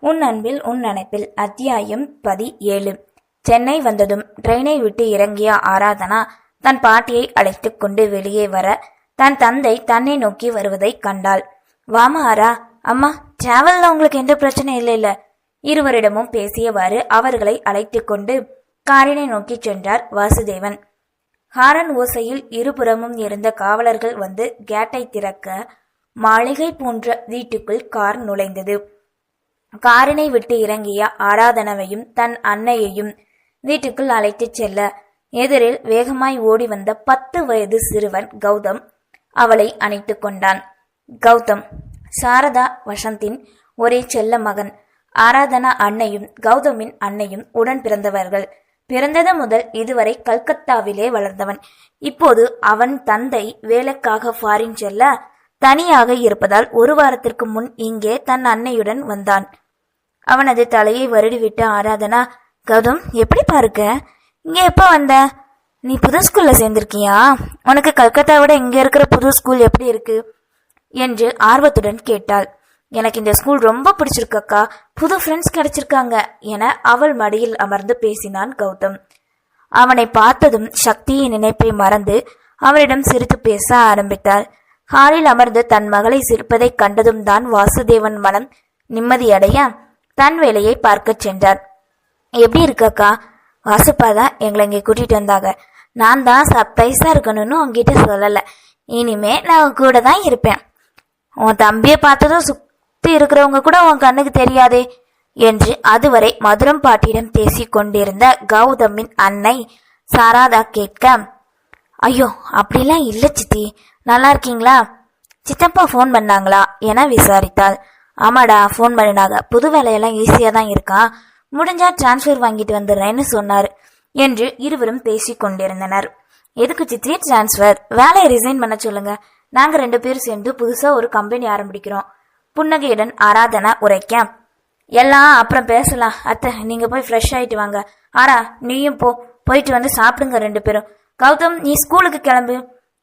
உன் அன்பில் உன் நினைப்பில் அத்தியாயம் 17. சென்னை வந்ததும் ட்ரெயினை விட்டு இறங்கிய ஆராதனா தன் பாட்டியை அழைத்து கொண்டு வெளியே வர தன் தந்தை தன்னை நோக்கி வருவதை கண்டாள். வாமா ஆரா, அம்மா டிராவல்ல உங்களுக்கு எந்த பிரச்சனை இல்ல. இருவரிடமும் பேசியவாறு அவர்களை அழைத்து கொண்டு காரினை நோக்கி சென்றார் வாசுதேவன். ஹாரன் ஓசையில் இருபுறமும் இருந்த காவலர்கள் வந்து கேட்டை திறக்க மாளிகை போன்ற வீட்டுக்குள் கார் நுழைந்தது. காரினை விட்டு இறங்கிய ஆராதனவையும் தன் அன்னையையும் வீட்டுக்குள் அழைத்துச் செல்ல எதிரில் வேகமாய் ஓடி வந்த 10 வயது சிறுவன் கௌதம் அவளை அணைத்து கொண்டான். கௌதம் சாரதா வசந்தின் ஒரே செல்ல மகன். ஆராதனா அன்னையும் கௌதமின் அன்னையும் உடன் பிறந்தவர்கள். பிறந்தது முதல் இதுவரை கல்கத்தாவிலே வளர்ந்தவன். இப்போது அவன் தந்தை வேலைக்காக ஃபாரின் செல்ல தனியாக இருப்பதால் ஒரு வாரத்திற்கு முன் இங்கே தன் அன்னையுடன் வந்தான். அவனது தலையை வருடிவிட்ட ஆராதனா, கௌதம் எப்படி பாருக்க, இங்க எப்ப வந்த? நீ புது ஸ்கூல்ல சேர்ந்திருக்கியா? உனக்கு கல்கத்தா விட இங்க இருக்கிற புது ஸ்கூல் எப்படி இருக்கு என்று ஆர்வத்துடன் கேட்டாள். எனக்கு இந்த ஸ்கூல் ரொம்ப பிடிச்சிருக்கக்கா, புது ஃப்ரெண்ட்ஸ் கிடைச்சிருக்காங்க என அவள் மடியில் அமர்ந்து பேசினான் கௌதம். அவனை பார்த்ததும் சக்தியின் நினைப்பை மறந்து அவளிடம் சிரித்து பேச ஆரம்பித்தாள். ஹாலில் அமர்ந்து தன் மகளை சிரிப்பதை கண்டதும் தான் வாசுதேவன் மனம் நிம்மதியடைய தன் வேலையை பார்க்க சென்றார். எப்படி இருக்கக்கா? வாசுப்பாதான் எங்களை இங்கே கூட்டிட்டு வந்தாங்க. நான் தான் சர்ப்ரைஸா இருக்கணும்னு உங்ககிட்ட சொல்லல. இனிமே நான் கூட தான் இருப்பேன். உன் தம்பியை பார்த்ததும் சுத்தி இருக்கிறவங்க கூட உன் கண்ணுக்கு தெரியாதே என்று அதுவரை மதுரம் பாட்டியிடம் பேசி கொண்டிருந்த கௌதமின் அன்னை சாரதா கேட்க, ஐயோ அப்படிலாம் இல்ல சித்தி, நல்லா இருக்கீங்களா? சித்தப்பா ஃபோன் பண்ணாங்களா என விசாரித்தாள். ஆமாடா, ஃபோன் பண்ணினாங்க. புது வேலையெல்லாம் ஈஸியா தான் இருக்கான், முடிஞ்சா டிரான்ஸ்ஃபர் வாங்கிட்டு வந்துடுறேன்னு சொன்னாரு என்று இருவரும் பேசி கொண்டிருந்தனர். எதுக்கு சித்தி டிரான்ஸ்ஃபர்? வேலையை ரிசைன் பண்ண சொல்லுங்க, நாங்க 2 பேரும் சேர்ந்து புதுசா ஒரு கம்பெனி ஆரம்பிக்கிறோம். புன்னகையுடன் ஆராதனா உரைக்க, எல்லாம் அப்புறம் பேசலாம் அத்தை, நீங்க போய் ஃப்ரெஷ் ஆயிட்டு வாங்க. ஆரா நீயும் போயிட்டு வந்து சாப்பிடுங்க 2 பேரும். கௌதம் நீ ஸ்கூலுக்கு கிளம்பு.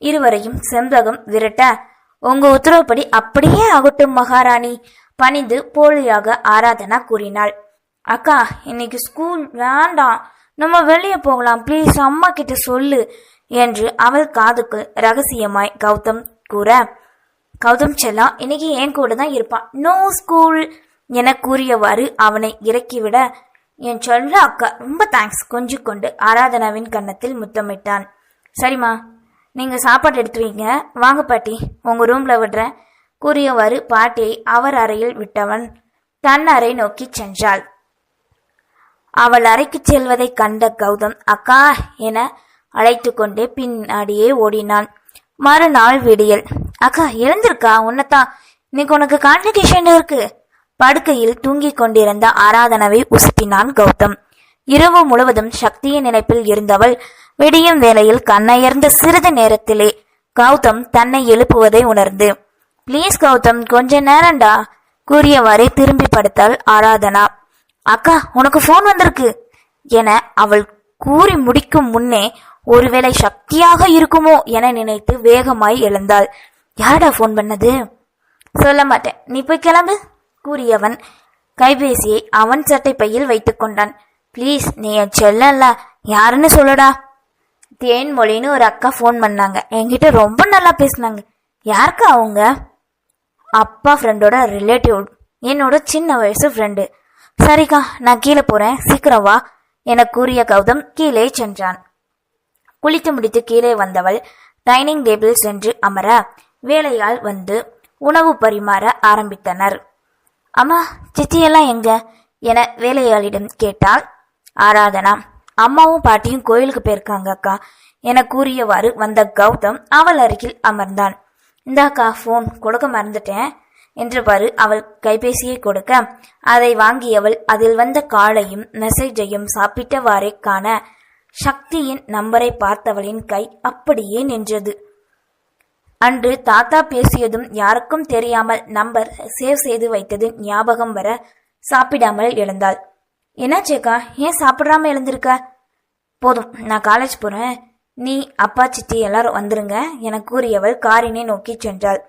இருவரையும் செண்பகம் விரட்ட, உங்க உத்தரவுப்படி அப்படியே ஆகட்டும் மகாராணி பணிந்து போலியாக ஆராதனா கூறினாள். அக்கா இன்னைக்கு ஸ்கூல் வேண்டாம், நம்ம வெளியே போகலாம் ப்ளீஸ், அம்மா கிட்ட சொல்லு என்று அவள் காதுக்குள் ரகசியமாய் கௌதம் கூற, கௌதம் செல்லா இன்னைக்கு என் கூட தான் இருப்பான், நோ ஸ்கூல் என கூறியவாறு அவனை இறக்கிவிட, என் சொல்ல அக்கா ரொம்ப தேங்க்ஸ் கொஞ்சம் கொண்டு ஆராதனாவின் கன்னத்தில் முத்தமிட்டான். சரிம்மா, நீங்க சாப்பாடு எடுத்து வைங்க, வாங்க பாட்டி உங்க ரூம்ல விடுறேன் கூறியவாறு பாட்டியை அவர் அறையில் விட்டவன் தன் அறை நோக்கி சென்றாள். அவள் அறைக்கு செல்வதை கண்ட கௌதம் அக்கா என அழைத்து கொண்டே பின்னாடியே ஓடினான். மறுநாள் விடியல். அக்கா எழுந்திருக்கா, உன்னதான் இன்னைக்கு உனக்கு கான்வெகேஷன் இருக்கு. படுக்கையில் தூங்கிக் கொண்டிருந்த ஆராதனாவை உசுப்பினான் கௌதம். இரவு முழுவதும் சக்தியின் நினைப்பில் இருந்தவள் விடியும் வேளையில் கண்ணயர்ந்த சிறிது நேரத்திலே கௌதம் தன்னை எழுப்புவதை உணர்ந்து, பிளீஸ் கௌதம் கொஞ்ச நேரம்டா கூறியவாறே திரும்பி படுத்தாள் ஆராதனா. அக்கா உனக்கு போன் வந்திருக்கு என அவள் கூறி முடிக்கும் முன்னே ஒருவேளை சக்தியாக இருக்குமோ என நினைத்து வேகமாய் எழுந்தாள். யாரடா போன் பண்ணது? சொல்ல மாட்டேன், நீ போய் கிளம்பு கூறியவன் கைபேசியை அவன் சட்டை பையில் வைத்துக் கொண்டான். பிளீஸ் நீ என் செல்லல, யாருன்னு சொல்லுடா. தேன்மொழின்னு ஒரு அக்கா ஃபோன் பண்ணாங்க, என்கிட்ட ரொம்ப நல்லா பேசினாங்க. யாருக்கா அவங்க? அப்பா ஃப்ரெண்டோட ரிலேட்டிவ், என்னோட சின்ன வயசு ஃப்ரெண்டு. சரிக்கா நான் கீழே போறேன், சீக்கிரம் வா என கூறிய கௌதம் கீழே சென்றான். குளித்து முடித்து கீழே வந்தவள் டைனிங் டேபிள் சென்று அமர வேலையால் வந்து உணவு பரிமாற ஆரம்பித்தனர். அம்மா சித்தியெல்லாம் எங்க என வேலையாளிடம் கேட்டாள் ஆராதனா. அம்மாவும் பாட்டியும் கோயிலுக்கு போயிருக்காங்க அக்கா என கூறியவாறு வந்த கௌதம் அவள் அருகில் அமர்ந்தான். இந்தாக்கா போன் கொடுக்க மறந்துட்டேன் என்றவாறு அவள் கைபேசியை கொடுக்க அதை வாங்கியவள் அதில் வந்த காலையும் மெசேஜையும் சாப்பிட்டவாறே காண சக்தியின் நம்பரை பார்த்தவளின் கை அப்படியே நின்றது. அன்று தாத்தா பேசியதும் யாருக்கும் தெரியாமல் நம்பர் சேவ் செய்து வைத்தது ஞாபகம் வர சாப்பிடாமல் எழுந்தாள். என்னாச்சேக்கா, ஏன் சாப்பிடாம எழுந்திருக்க? போதும் நான் காலேஜ் போறேன், நீ அப்பா சித்தி எல்லாரும் வந்துருங்க என கூறியவள் காரினை நோக்கி சென்றாள்.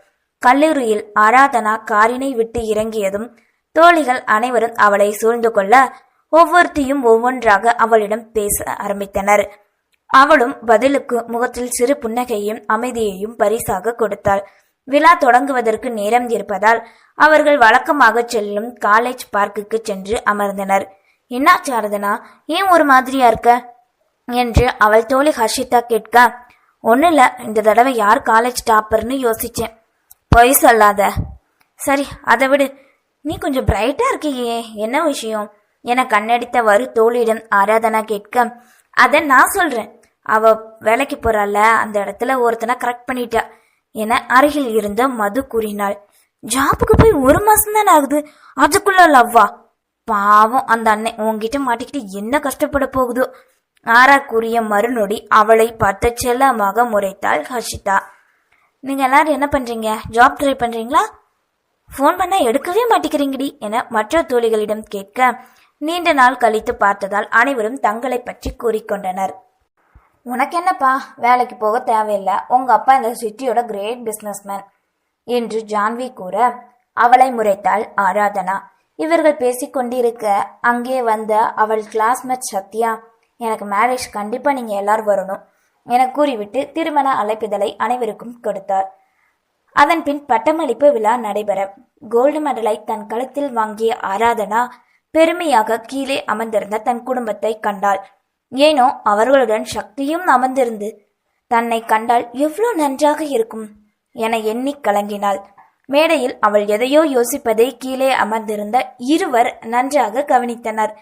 கல்லூரியில் ஆராதனா காரினை விட்டு இறங்கியதும் தோழிகள் அனைவரும் அவளை சூழ்ந்து கொள்ள ஒவ்வொருத்தையும் ஒவ்வொன்றாக அவளிடம் பேச ஆரம்பித்தனர். அவளும் பதிலுக்கு முகத்தில் சிறு புன்னகையும் அமைதியையும் பரிசாக கொடுத்தாள். விழா தொடங்குவதற்கு நேரம் இருப்பதால் அவர்கள் வழக்கமாக செல்லும் காலேஜ் பார்க்குக்கு சென்று அமர்ந்தனர். என்னாச்சு ஆராதனா, ஏன் ஒரு மாதிரியா இருக்க என்று அவள் தோழி ஹர்ஷிதா கேட்க, ஒன்னும் இல்ல, இந்த தடவை யார் காலேஜ் டாப்பர்னு யோசிச்சேன். பொய் சொல்லாத. சரி அதை விடு, நீ கொஞ்சம் பிரைட்டா இருக்கியே, என்ன விஷயம் என கண்ணடித்தவாறு தோழியிடம் ஆராதனா கேட்க, அத நான் சொல்றேன், அவ வேலைக்கு போறால அந்த இடத்துல ஒருத்தனை கரெக்ட் பண்ணிட்டா என அருகில் இருந்த மது கூறினாள். ஜாப்புக்கு போய் 1 மாசம் தானே ஆகுது, அதுக்குள்ள லவ்வா? பாவம் அந்த அண்ணன் உன்கிட்ட மாட்டிக்கிட்டு என்ன கஷ்டப்பட போகுதோ. ஆரா கூறிய மறுநொடி அவளை பார்த்து செல்லமாக முறைத்தாள் ஹர்ஷிதா. நீங்க எல்லாரும் என்ன பண்றீங்க, ஜாப் ட்ரை பண்றீங்களா? போன் பண்ண எடுக்கவே மாட்டேங்கிறீங்கடி என மற்ற தோழிகளிடம் கேட்க, நீண்ட நாள் கழித்து பார்த்ததால் அனைவரும் தங்களை பற்றி கூறிக்கொண்டனர். உனக்கு என்னப்பா, வேலைக்கு போக தேவையில்லை, உங்க அப்பா இந்த சிட்டியோட கிரேட் பிசினஸ்மேன் என்று ஜான்வி கூற அவளை முறைத்தாள் ஆராதனா. இவர்கள் பேசிக்கொண்டிருக்க அங்கே வந்த அவள் கிளாஸ்மேட் சத்யா, எனக்கு மேரேஜ் கண்டிப்பா நீங்க எல்லாரும் வரணும் என கூறிவிட்டு திருமண அழைப்பிதழை அனைவருக்கும் கொடுத்தார். அதன் பின் பட்டமளிப்பு விழா நடைபெற கோல்டு மெடலை தன் கழுத்தில் வாங்கிய ஆராதனா பெருமையாக கீழே அமர்ந்திருந்த தன் குடும்பத்தை கண்டாள். ஏனோ அவர்களுடன் சக்தியும் அமர்ந்திருந்து தன்னை கண்டால் எவ்வளவு நன்றாக இருக்கும் என எண்ணி கலங்கினாள். மேடையில் அவள் எதையோ யோசிப்பதை கீழே அமர்ந்திருந்த இருவர் நன்றாக கவனித்தனர்.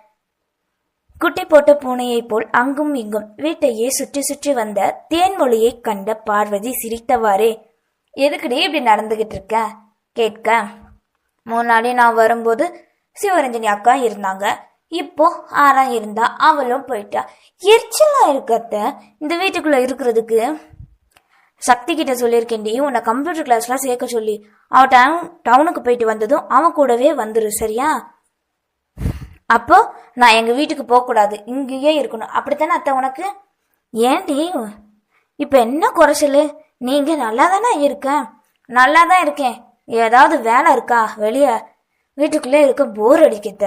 குட்டி போட்ட பூனையை போல் அங்கும் இங்கும் வீட்டையே சுற்றி சுற்றி வந்த தேன்மொழியை கண்ட பார்வதி சிரித்தவாறே, எதுக்குடி இப்படி நடந்துகிட்டு இருக்க கேட்க, முன்னாடி நான் வரும்போது சிவரஞ்சனி அக்கா இருந்தாங்க, இப்போ ஆரா இருந்தா, அவளும் போயிட்டா, எரிச்சலா இருக்கத்த இந்த வீட்டுக்குள்ள இருக்கிறதுக்கு. சக்தி கிட்ட சொல்லியிருக்கேன்டி, உன்னை கம்ப்யூட்டர் கிளாஸ்லாம் சேர்க்க சொல்லி. அவ டவுனுக்கு போயிட்டு வந்ததும் அவன் கூடவே வந்துரு, சரியா? அப்போ நான் எங்க வீட்டுக்கு போக கூடாது, இங்கேயே இருக்கணும், அப்படித்தானே அத்தை உனக்கு? ஏன்டி இப்ப என்ன குறைச்சலு? நீங்க நல்லா தானே இருக்க? நல்லா தான் இருக்கேன். ஏதாவது வேலை இருக்கா வெளிய? வீட்டுக்குள்ளே இருக்க போர் அடிக்கத்த.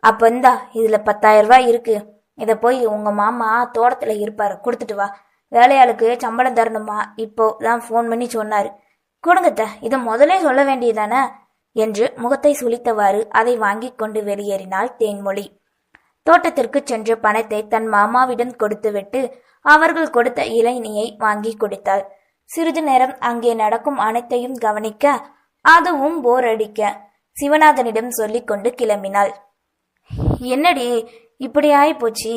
அப்ப இந்தா இதுல 10,000 ரூபாய் இருக்கு, இத போய் உங்க மாமா தோட்டத்துல இருப்பாரு, கொடுத்துட்டு வா. வேலையாளுக்கு சம்பளம் தரணுமா, இப்போ தான் போன் பண்ணி சொன்னாரு. கொடுங்கத்த, இதை முதலே சொல்ல வேண்டியதானே என்று முகத்தை சுளித்தவாறு அதை வாங்கி கொண்டு வெளியேறினாள் தேன்மொழி. தோட்டத்திற்கு சென்று பணத்தை தன் மாமாவிடம் கொடுத்துவிட்டு அவர்கள் கொடுத்த இளநியை வாங்கி கொடுத்தாள். சிறிது நேரம் அங்கே நடக்கும் அனைத்தையும் கவனிக்க அதுவும் போர் அடிக்க சிவநாதனிடம் சொல்லிக் கொண்டு கிளம்பினாள். என்னடி இப்படி ஆயி போச்சு?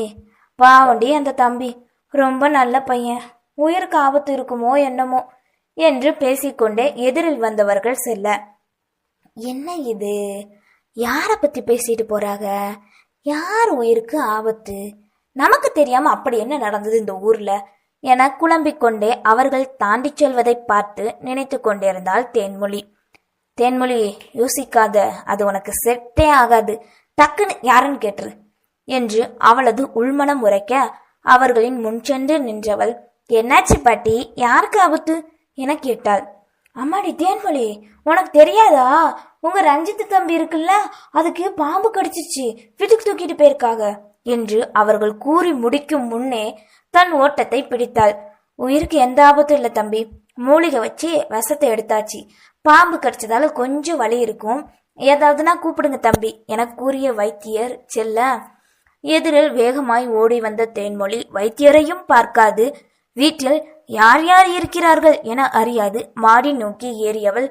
பாவண்டி அந்த தம்பி, ரொம்ப நல்ல பையன், உயிருக்கு ஆபத்து இருக்குமோ என்னமோ என்று பேசிக்கொண்டே எதிரில் வந்தவர்கள் செல்ல, என்ன இது, யார பத்தி பேசிட்டு போறாங்க? யார் உயிருக்கு ஆபத்து? நமக்கு தெரியாம அப்படி என்ன நடந்தது இந்த ஊர்ல என குழம்பிக் கொண்டே அவர்கள் தாண்டி செல்வதை பார்த்து நினைத்து கொண்டிருந்தாள் தேன்மொழி. தேன்மொழி, யோசிக்காத, அது உனக்கு செட்டே ஆகாது, டக்குன்னு யாருன்னு கேட்டுரு என்று அவளது உள்மனம் உரைக்க அவர்களின் முன் சென்று நின்றவள், என்னாச்சு பாட்டி, யாருக்கு ஆபத்து என கேட்டாள். அம்மாடி தேன்மொழி, உனக்கு தெரியாதா? உங்க ரஞ்சித் தம்பி இருக்குல்ல, அதுக்கு பாம்பு கடிச்சிச்சு, வீட்டுக்கு தூக்கிட்டு போயிருக்காங்க என்று அவர்கள் கூறி முடிக்கும் முன்னே தன் ஓட்டத்தை பிடித்தாள். உயிருக்கு எந்த ஆபத்தும் இல்லை தம்பி, மூலிகை வச்சு விஷத்தை எடுத்தாச்சு, பாம்பு கடிச்சதால கொஞ்சம் வலி இருக்கும், ஏதாவதுனா கூப்பிடுங்க தம்பி என கூறிய வைத்தியர் செல்ல எதிரில் வேகமாய் ஓடி வந்த தேன்மொழி வைத்தியரையும் பார்க்காது வீட்டில் யார் யார் இருக்கிறார்கள் என அறியாது மாடி நோக்கி ஏறியவள்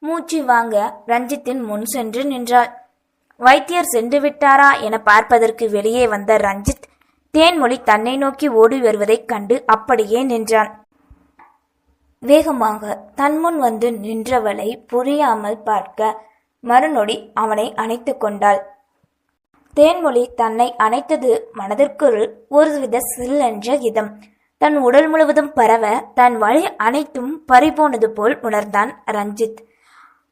மூச்சு வாங்க ரஞ்சித்தின் முன் சென்று நின்றாள். வைத்தியர் சென்று விட்டாரா என பார்ப்பதற்கு வெளியே வந்த ரஞ்சித் தேன்மொழி தன்னை நோக்கி ஓடி வருவதைக் கண்டு அப்படியே நின்றான். வேகமாக தன் முன் வந்து நின்றவளை புரியாமல் பார்க்க மறுநொடி அவனை அணைத்து கொண்டாள். தேன்மொழி தன்னை அணைத்தது மனதிற்குள் ஒருவித சில்லென்ற இதம் தன் உடல் முழுவதும் பரவ தன் வழி அனைத்தும் பறிபோனது போல் உணர்ந்தான் ரஞ்சித்.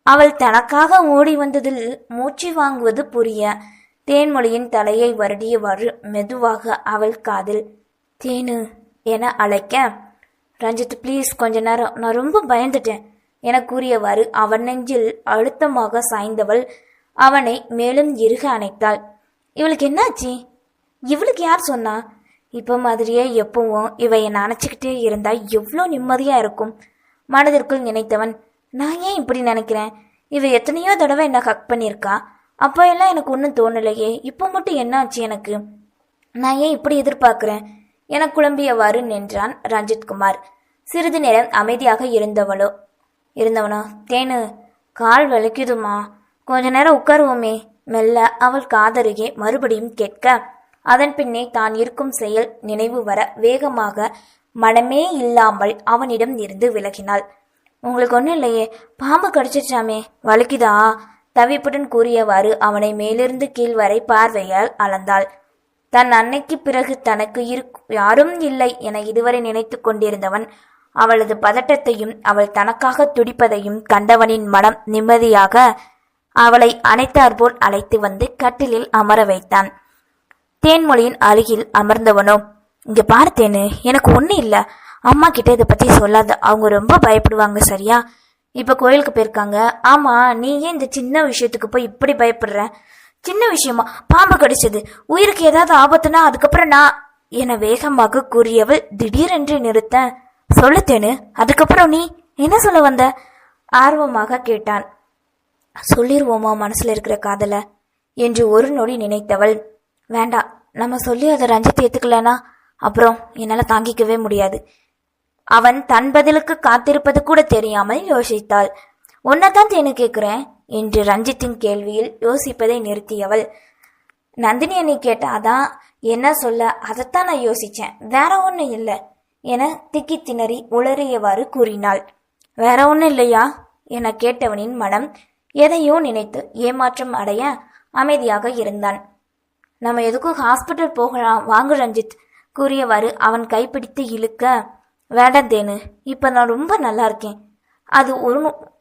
அவள் தனக்காக ஓடி வந்ததில் மூச்சு வாங்குவது புரிய தேன்மொழியின் தலையை வருடியவாறு மெதுவாக அவள் காதில் தேனு என அழைக்க, ரஞ்சித் ப்ளீஸ் கொஞ்ச நேரம், நான் ரொம்ப பயந்துட்டேன் என கூறியவாறு அவன் நெஞ்சில் அழுத்தமாக சாய்ந்தவள் அவனை மேலும் இறுக அணைத்தாள். இவளுக்கு என்னாச்சு? இவளுக்கு யார் சொன்னா? இப்போ மாதிரியே எப்பவும் இவ என்னை அணைச்சிக்கிட்டே இருந்தா எவ்வளோ நிம்மதியா இருக்கும். மனதிற்குள் நினைத்தவன், நான் ஏன் இப்படி நினைக்கிறேன்? இவ எத்தனையோ தடவை என்ன ஹக் பண்ணியிருக்கா. அப்போ எல்லாம் எனக்கு ஒன்றும் தோணலையே, இப்போ மட்டும் என்ன ஆச்சு எனக்கு? நான் ஏன் இப்படி எதிர்பார்க்கிறேன் என குழம்பியவாறு நின்றான் ரஞ்சித்குமார். சிறிது நேரம் அமைதியாக இருந்தவனோ, தேனு கால் வலிக்குதுமா, கொஞ்ச நேரம் உட்காருவோமே. மெல்ல அவள் காதருகே மறுபடியும் கேட்க, அதன் பின்னே தான் இருக்கும் செயல் நினைவு வர வேகமாக மனமே இல்லாமல் அவனிடம் இருந்து விலகினாள். உங்களுக்கு ஒன்றும் இல்லையே, பாம்பு கடிச்சிச்சாமே, வலிக்குதா? தவிப்புடன் கூறியவாறு அவனை மேலிருந்து கீழ் வரை பார்வையால் அளந்தாள். தன் அன்னைக்கு பிறகு தனக்கு யாரும் இல்லை என இதுவரை நினைத்து கொண்டிருந்தவன் அவளது பதட்டத்தையும் அவள் தனக்காக துடிப்பதையும் கண்டவனின் மனம் நிம்மதியாக அவளை அணைத்தாற்போல் அழைத்து வந்து கட்டிலில் அமர வைத்தான். தேன்மொழியின் அருகில் அமர்ந்தவனோ, இங்க பார்த்தேன்னு, எனக்கு ஒன்றும் இல்லை, அம்மா கிட்ட இதை பத்தி சொல்லாத, அவங்க ரொம்ப பயப்படுவாங்க, சரியா? இப்ப கோயிலுக்கு போயிருக்காங்க. ஆமா, நீ ஏன் இந்த சின்ன விஷயத்துக்கு போய் இப்படி பயப்படுற? சின்ன விஷயமா? பாம்பு கடிச்சது, உயிருக்கு ஏதாவது ஆபத்துனா அதுக்கப்புறம் நான் என வேகமாக கூறியவள் திடீரென்று நிறுத்த, சொல்லுத்தேனு, அதுக்கப்புறம் நீ என்ன சொல்ல வந்த? ஆர்வமாக கேட்டான். சொல்லிருவோமா மனசுல இருக்கிற காதல என்று ஒரு நொடி நினைத்தவள், வேண்டாம், நம்ம சொல்லி அதை ரஞ்சித் ஏத்துக்கலனா அப்புறம் என்னால தாங்கிக்கவே முடியாது. அவன் தன் பதிலுக்கு காத்திருப்பது கூட தெரியாமல் யோசித்தாள். உன்னதான் தேனு கேட்கிறேன் என்று ரஞ்சித்தின் கேள்வியில் யோசிப்பதை நிறுத்தியவள், நந்தினி என்னை கேட்டாதான் என்ன சொல்ல, அதைத்தான் நான் யோசிச்சேன், வேற ஒன்றும் இல்லை என திக்கி திணறி உளறியவாறு கூறினாள். வேற ஒன்றும் இல்லையா என கேட்டவனின் மனம் எதையோ நினைத்து ஏமாற்றம் அடைய அமைதியாக இருந்தான். நம்ம எதுக்கும் ஹாஸ்பிட்டல் போகலாம் வாங்கு ரஞ்சித் கூறியவாறு அவன் கைப்பிடித்து இழுக்க, வேண்டாம் தேனு, இப்ப நான் ரொம்ப நல்லா இருக்கேன், அது ஒரு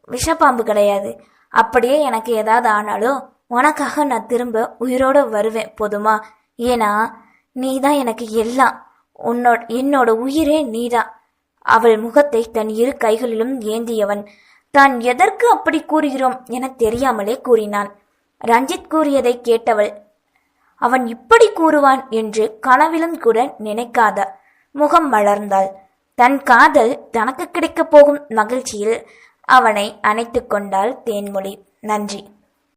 விஷப்பாம்பு கிடையாது, அப்படியே எனக்கு ஏதாவது ஆனாலும் உனக்காக நான் திரும்ப உயிரோட வருவேன் போதுமா? ஏன்னா நீதான் எனக்கு எல்லாம், என்னோட உயிரே நீதான். அவள் முகத்தை தன் இரு கைகளிலும் ஏந்தியவன் தான் எதற்கு அப்படி கூறுகிறோம் என தெரியாமலே கூறினான். ரஞ்சித் கூறியதை கேட்டவள், அவன் இப்படி கூறுவான் என்று கனவிலும் கூட நினைக்காத முகம் மலர்ந்தாள். தன் காதல் தனக்கு கிடைக்கப் போகும் மகிழ்ச்சியில் அவனை அணைத்து கொண்டாள் தேன்மொழி. நன்றி.